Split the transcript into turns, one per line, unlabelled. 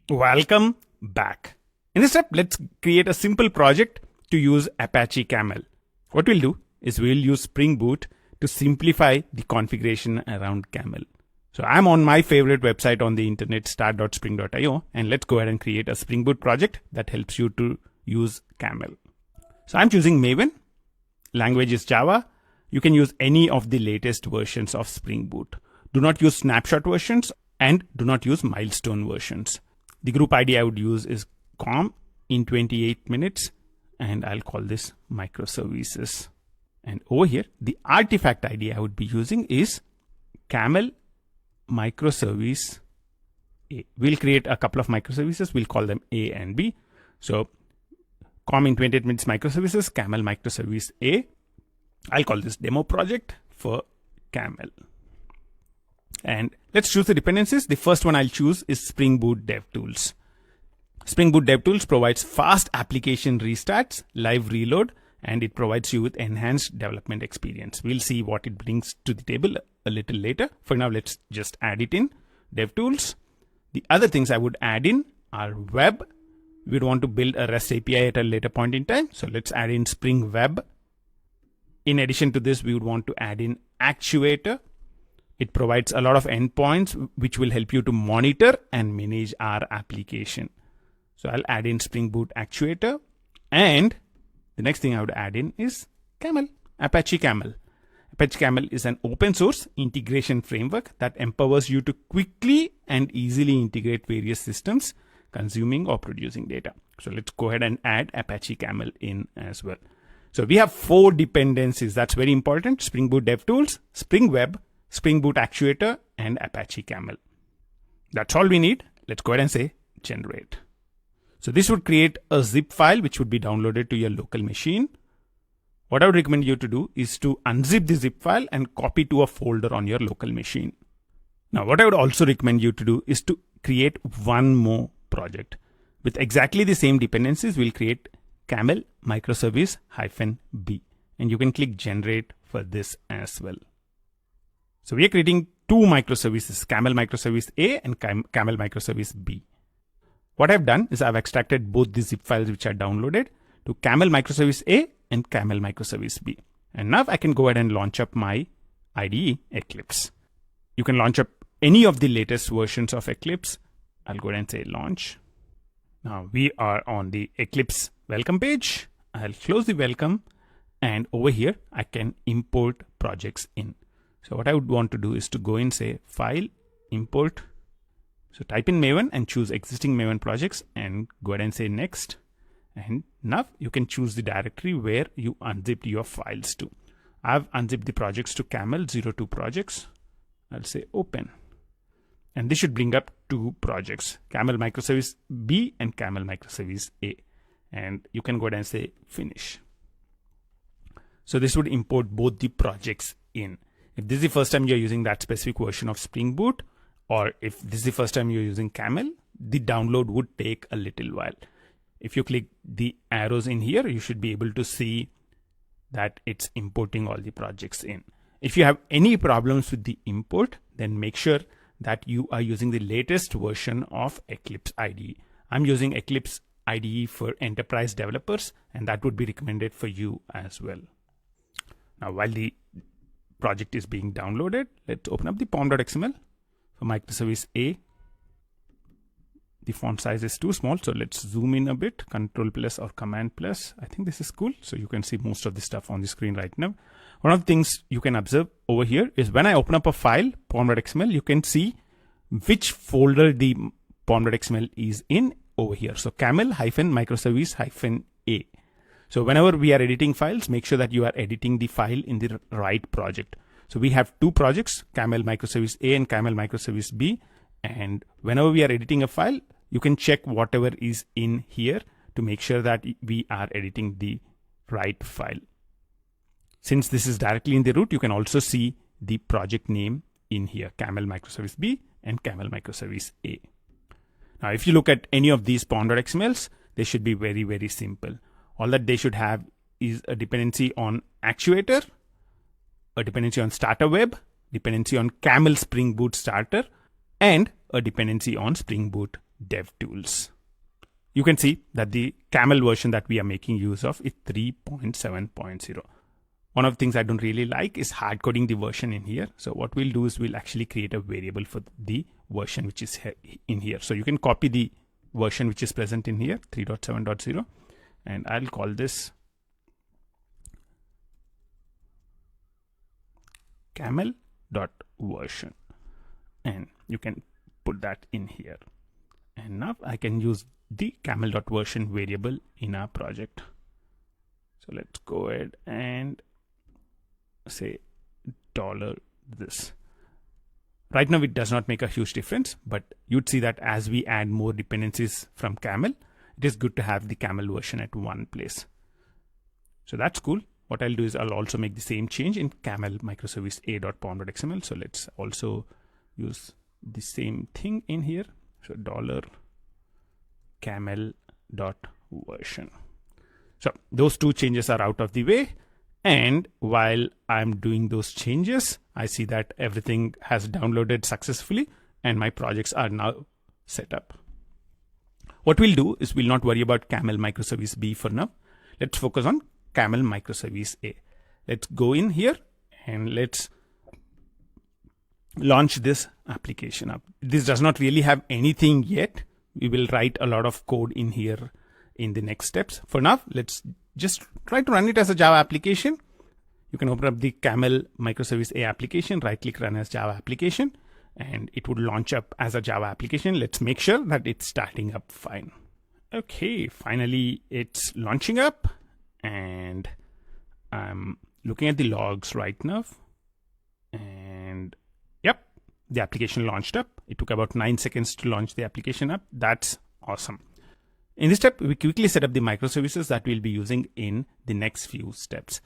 Welcome back. In this step, let's create a simple project to use Apache Camel. What we'll do is we'll use Spring Boot to simplify the configuration around Camel. So I'm on my favorite website on the internet, start.spring.io, and let's go ahead and create a Spring Boot project that helps you to use Camel. So I'm choosing Maven. Language is Java. You can use any of the latest versions of Spring Boot. Do not use snapshot versions and do not use milestone versions. The group ID I would use is com in 28 minutes, and I'll call this Microservices. And over here, the artifact ID I would be using is Camel Microservice A. We'll create a couple of microservices. We'll call them A and B. So com in 28 minutes microservices, Camel Microservice A. I'll call this demo project for Camel. And let's choose the dependencies. The first one I'll choose is Spring Boot DevTools. Spring Boot DevTools provides fast application restarts, live reload, and it provides you with enhanced development experience. We'll see what it brings to the table a little later. For now, let's just add it in DevTools. The other things I would add in are web. We'd want to build a REST API at a later point in time. So let's add in Spring Web. In addition to this, we would want to add in Actuator. It provides a lot of endpoints which will help you to monitor and manage our application. So I'll add in Spring Boot Actuator. And the next thing I would add in is Camel, Apache Camel. Apache Camel is an open source integration framework that empowers you to quickly and easily integrate various systems consuming or producing data. So let's go ahead and add Apache Camel in as well. So we have 4 dependencies. That's very important. Spring Boot DevTools, Spring Web, Spring Boot Actuator, and Apache Camel. That's all we need. Let's go ahead and say generate. So this would create a zip file which would be downloaded to your local machine. What I would recommend you to do is to unzip the zip file and copy to a folder on your local machine. Now, what I would also recommend you to do is to create one more project. With exactly the same dependencies, we'll create Camel Microservice-B. And you can click generate for this as well. So we are creating 2 microservices, Camel Microservice A and Camel Microservice B. What I've done is I've extracted both the zip files which are downloaded to Camel Microservice A and Camel Microservice B. And now I can go ahead and launch up my IDE Eclipse. You can launch up any of the latest versions of Eclipse. I'll go ahead and say launch. Now we are on the Eclipse welcome page. I'll close the welcome, and over here I can import projects in. So what I would want to do is to go and say file, import. So type in Maven and choose existing Maven projects and go ahead and say next. And now you can choose the directory where you unzipped your files to. I've unzipped the projects to Camel 02 projects. I'll say open. And this should bring up 2 projects, Camel Microservice B and Camel Microservice A. And you can go ahead and say finish. So this would import both the projects in. If this is the first time you're using that specific version of Spring Boot, or if this is the first time you're using Camel, the download would take a little while. If you click the arrows in here, you should be able to see that it's importing all the projects in. If you have any problems with the import, then make sure that you are using the latest version of Eclipse IDE. I'm using Eclipse IDE for enterprise developers, and that would be recommended for you as well. Now, while the project is being downloaded, let's open up the pom.xml for Microservice A. The font size is too small, so let's zoom in a bit, Control plus or Command plus. I think this is cool. So you can see most of the stuff on the screen right now. One of the things you can observe over here is when I open up a file, pom.xml, you can see which folder the pom.xml is in over here. So Camel-Microservice-A. So whenever we are editing files, make sure that you are editing the file in the right project. So we have 2 projects, Camel Microservice A and Camel Microservice B. And whenever we are editing a file, you can check whatever is in here to make sure that we are editing the right file. Since this is directly in the root, you can also see the project name in here, Camel Microservice B and Camel Microservice A. Now, if you look at any of these pom.xmls, they should be very, very simple. All that they should have is a dependency on Actuator, a dependency on Starter Web, dependency on Camel Spring Boot Starter, and a dependency on Spring Boot DevTools. You can see that the Camel version that we are making use of is 3.7.0. One of the things I don't really like is hard coding the version in here. So what we'll do is we'll actually create a variable for the version which is in here. So you can copy the version which is present in here, 3.7.0, and I'll call this camel.version, and you can put that in here. And now I can use the camel.version variable in our project. So let's go ahead and say $this. Right now it does not make a huge difference, but you'd see that as we add more dependencies from Camel, it is good to have the Camel version at one place. So that's cool. What I'll do is I'll also make the same change in Camel microservice a.pom.xml. So let's also use the same thing in here. So $camel.version. So those two changes are out of the way. And while I'm doing those changes, I see that everything has downloaded successfully and my projects are now set up. What we'll do is we'll not worry about Camel microservice B for now. Let's focus on Camel microservice A. Let's go in here and let's launch this application up. This does not really have anything yet. We will write a lot of code in here in the next steps. For now, let's just try to run it as a Java application. You can open up the Camel microservice A application, right click, run as Java application, and it would launch up as a Java application. Let's make sure that it's starting up fine. Okay, finally it's launching up, and I'm looking at the logs right now, and yep, the application launched up. It took about 9 seconds to launch the application up. That's awesome. In this step, we quickly set up the microservices that we'll be using in the next few steps.